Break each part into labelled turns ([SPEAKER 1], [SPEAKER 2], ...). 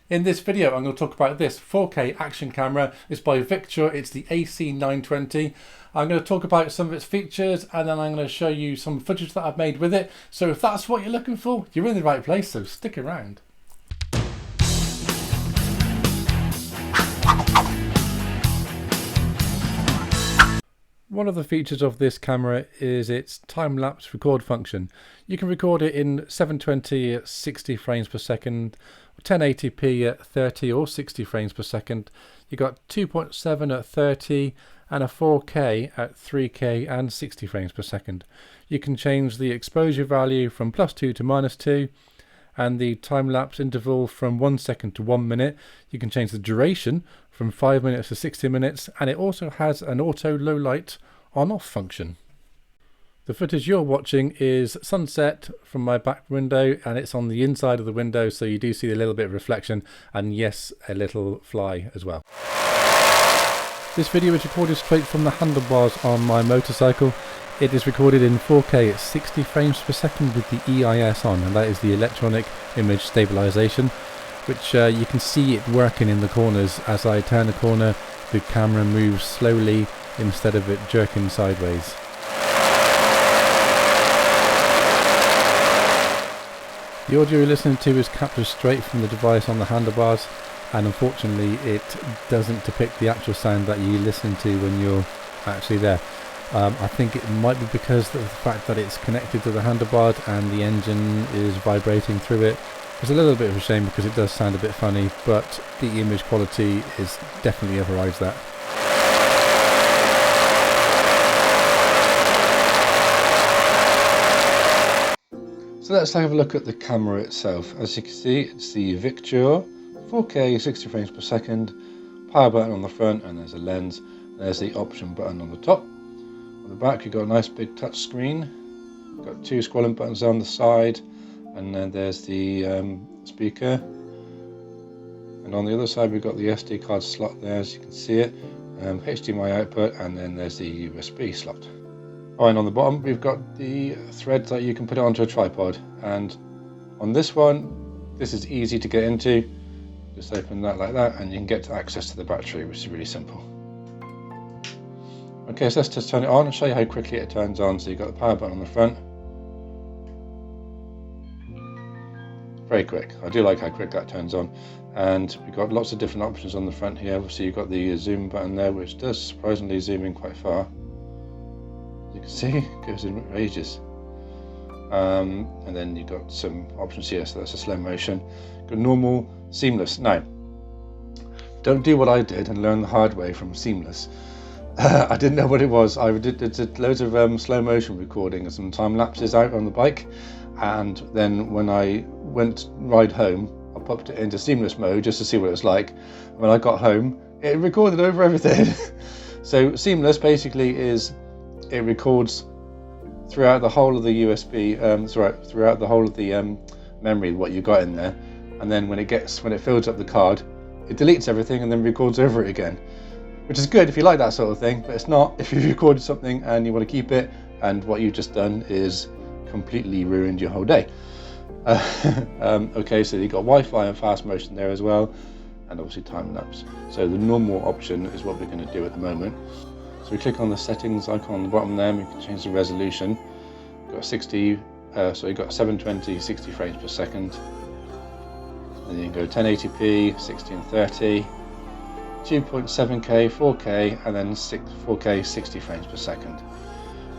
[SPEAKER 1] In this video, I'm going to talk about this 4K action camera. It's by Victure. It's the AC920. I'm going to talk about some of its features and then I'm going to show you some footage that I've made with it. So if that's what you're looking for, you're in the right place, so stick around. One of the features of this camera is its time-lapse record function. You can record it in 720 at 60 frames per second, 1080p at 30 or 60 frames per second. You've got 2.7 at 30 and a 4K at 3K and 60 frames per second. You can change the exposure value from +2 to -2 and the time-lapse interval from 1 second to 1 minute. You can change the duration from 5 minutes to 60 minutes, and it also has an auto low light on-off function. The footage you're watching is sunset from my back window, and it's on the inside of the window, so you do see a little bit of reflection, and yes, a little fly as well. This video is recorded straight from the handlebars on my motorcycle. It is recorded in 4K at 60 frames per second with the EIS on, and that is the electronic image stabilization, which you can see it working in the corners. As I turn a corner, the camera moves slowly instead of it jerking sideways. The audio you're listening to is captured straight from the device on the handlebars, and unfortunately it doesn't depict the actual sound that you listen to when you're actually there. I think it might be because of the fact that it's connected to the handlebars and the engine is vibrating through it. It's a little bit of a shame because it does sound a bit funny, but the image quality is definitely overrides that. So let's have a look at the camera itself. As you can see, it's the Victure 4K 60 frames per second, power button on the front, and there's a lens. There's the option button on the top. On the back you've got a nice big touch screen. You've got 2 scrolling buttons on the side, and then there's the speaker. And on the other side we've got the SD card slot there, as you can see it, HDMI output, and then there's the USB slot. And on the bottom we've got the thread that you can put it onto a tripod, and on this one, this is easy to get into. Just open that like that and you can get access to the battery, which is really simple. Okay, so let's just turn it on and show you how quickly it turns on. So you've got the power button on the front. Very quick. I do like how quick that turns on. And we've got lots of different options on the front here. Obviously you've got the zoom button there, which does surprisingly zoom in quite far. As you can see, it goes in for ages. And then you've got some options here, so that's a slow motion. Got normal, seamless. Now, don't do what I did and learn the hard way from seamless. I didn't know what it was. I did loads of slow motion recording and some time lapses out on the bike, and then when I went ride home, I popped it into seamless mode just to see what it was like. When I got home, it recorded over everything. So seamless basically is it records throughout the whole of the USB, throughout the whole of the memory what you got in there, and then when it fills up the card, it deletes everything and then records over it again. Which is good if you like that sort of thing, but it's not if you've recorded something and you want to keep it and what you've just done is completely ruined your whole day. Okay, so you've got Wi-Fi and fast motion there as well, and obviously time lapse. So the normal option is what we're going to do at the moment. So we click on the settings icon on the bottom there, and we can change the resolution. We've got 60, so you've got 720, 60 frames per second. And you can go 1080p, 60 and 30. 2.7K, 4K, and then 4K 60 frames per second.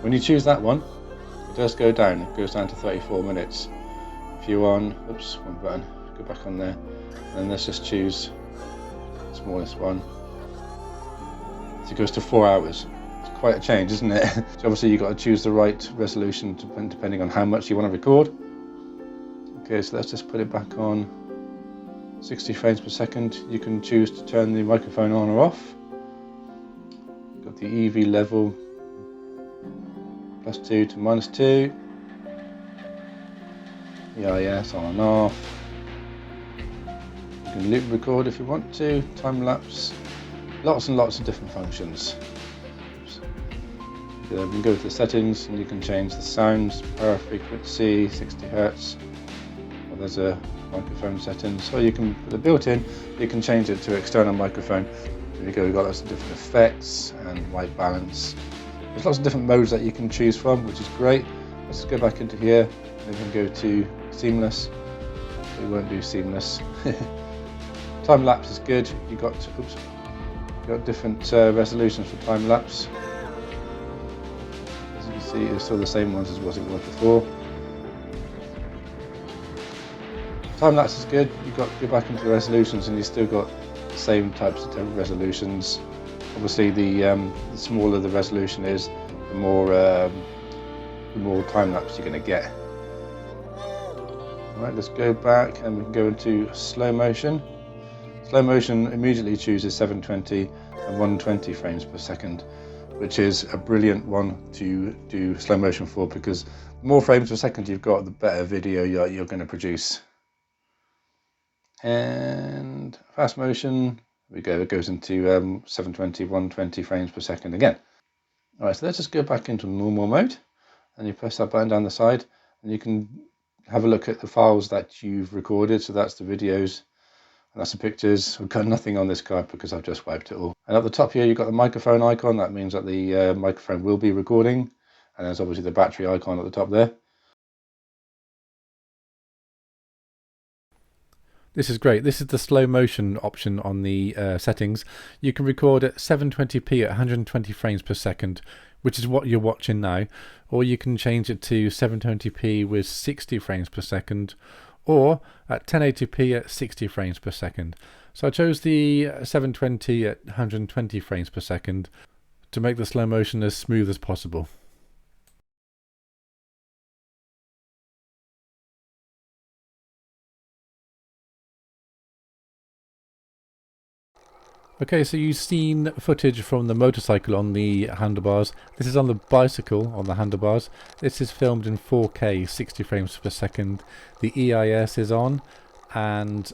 [SPEAKER 1] When you choose that one, it does go down. It goes down to 34 minutes. If you one button, go back on there, and then let's just choose the smallest one. So it goes to 4 hours. It's quite a change, isn't it? So obviously you've got to choose the right resolution depending on how much you want to record. Okay, so let's just put it back on 60 frames per second. You can choose to turn the microphone on or off. Got the EV level +2 to -2. EIS on and off. You can loop record if you want to. Time lapse. Lots and lots of different functions. We can go to the settings and you can change the sounds, power frequency, 60 Hz. There's a microphone settings. So you can, for the built-in, you can change it to external microphone. There you go, we've got lots of different effects and white balance. There's lots of different modes that you can choose from, which is great. Let's go back into here and then go to seamless. We won't do seamless. Time lapse is good. You've got different resolutions for time lapse. As you can see, it's still the same ones as it was before. Time lapse is good. You've got to go back into the resolutions and you've still got the same types of resolutions. Obviously, the smaller the resolution is, the more time lapse you're going to get. Right, let's go back and we can go into slow motion. Slow motion immediately chooses 720 and 120 frames per second, which is a brilliant one to do slow motion for, because the more frames per second you've got, the better video you're going to produce. And fast motion, it goes into 720, 120 frames per second again. Alright, so let's just go back into normal mode, and you press that button down the side and you can have a look at the files that you've recorded. So that's the videos and that's the pictures. I've got nothing on this card because I've just wiped it all. And at the top here you've got the microphone icon. That means that the microphone will be recording, and there's obviously the battery icon at the top there. This is great. This is the slow motion option on the settings. You can record at 720p at 120 frames per second, which is what you're watching now, or you can change it to 720p with 60 frames per second, or at 1080p at 60 frames per second. So I chose the 720 at 120 frames per second to make the slow motion as smooth as possible. Okay, so you've seen footage from the motorcycle on the handlebars. This is on the bicycle on the handlebars. This is filmed in 4K, 60 frames per second. The EIS is on, and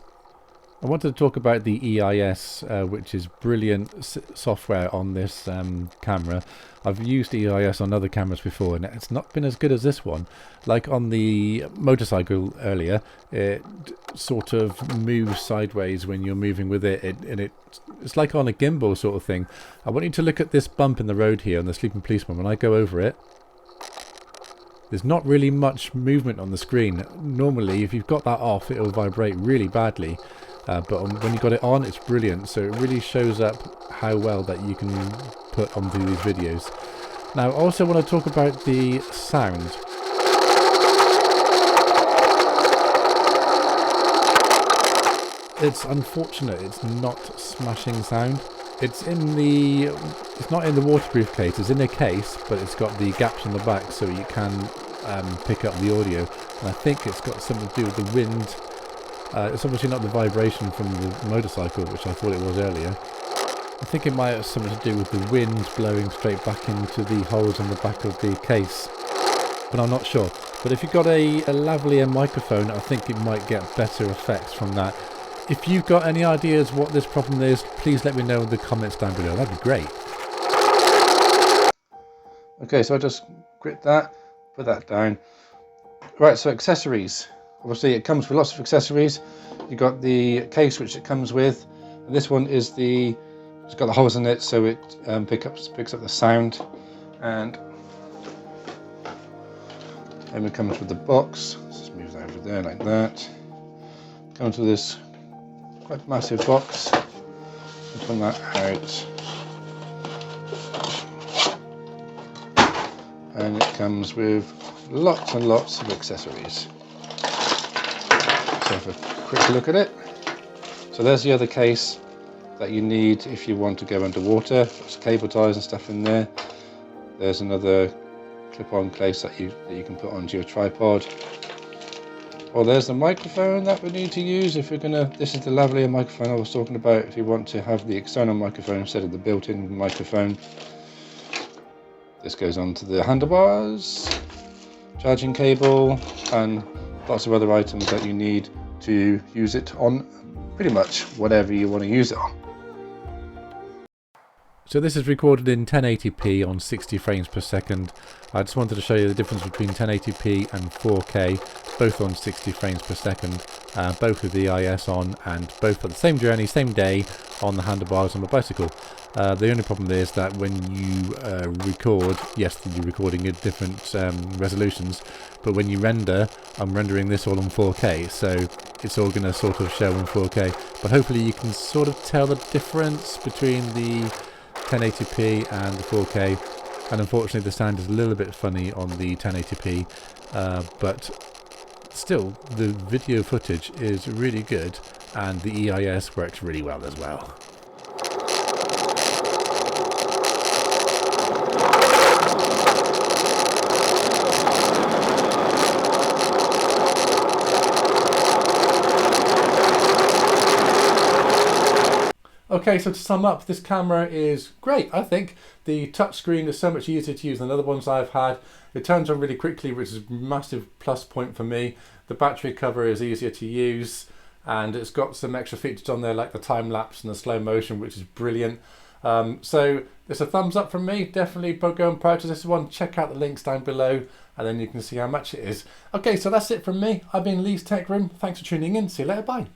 [SPEAKER 1] I wanted to talk about the EIS, which is brilliant software on this camera. I've used EIS on other cameras before and it's not been as good as this one. Like on the motorcycle earlier, it sort of moves sideways when you're moving with it, and it's like on a gimbal sort of thing. I want you to look at this bump in the road here on the sleeping policeman. When I go over it, there's not really much movement on the screen. Normally, if you've got that off, it'll vibrate really badly. But when you've got it on, it's brilliant. So it really shows up how well that you can put onto these videos. Now, I also want to talk about the sound. It's unfortunate it's not smashing sound. It's not in the waterproof case. It's in a case, but it's got the gaps on the back so you can pick up the audio. And I think it's got something to do with the wind. It's obviously not the vibration from the motorcycle, which I thought it was earlier. I think it might have something to do with the wind blowing straight back into the holes in the back of the case, but I'm not sure. But if you've got a lavalier microphone, I think it might get better effects from that. If you've got any ideas what this problem is, please let me know in the comments down below. That'd be great. Okay, so I just grip that, put that down. Right, so accessories. Obviously it comes with lots of accessories. You've got the case which it comes with. And this one is it's got the holes in it so it picks up the sound. And then it comes with the box. Let's just move that over there like that. Comes with this quite massive box. Open that out. And it comes with lots and lots of accessories. So have a quick look at it. So there's the other case that you need if you want to go underwater. There's cable ties and stuff in there. There's another clip-on case that you can put onto your tripod. Or there's the microphone that we need to use if you're gonna. This is the lavalier microphone I was talking about. If you want to have the external microphone instead of the built-in microphone. This goes onto the handlebars, charging cable, and lots of other items that you need to use it on pretty much whatever you want to use it on. So this is recorded in 1080p on 60 frames per second. I just wanted to show you the difference between 1080p and 4K, both on 60 frames per second. both with the EIS on and both at the same journey, same day on the handlebars on my bicycle. The only problem is that when you record, yes, you're recording at different resolutions, but when you render, I'm rendering this all on 4K, so it's all going to sort of show in 4K, but hopefully you can sort of tell the difference between the 1080p and the 4K, and unfortunately the sound is a little bit funny on the 1080p, but still the video footage is really good and the EIS works really well as well. Okay, so to sum up, this camera is great, I think. The touchscreen is so much easier to use than other ones I've had. It turns on really quickly, which is a massive plus point for me. The battery cover is easier to use, and it's got some extra features on there like the time lapse and the slow motion, which is brilliant. So it's a thumbs up from me. Definitely go and purchase this one. Check out the links down below, and then you can see how much it is. Okay, so that's it from me. I've been Lee's Tech Room. Thanks for tuning in. See you later. Bye.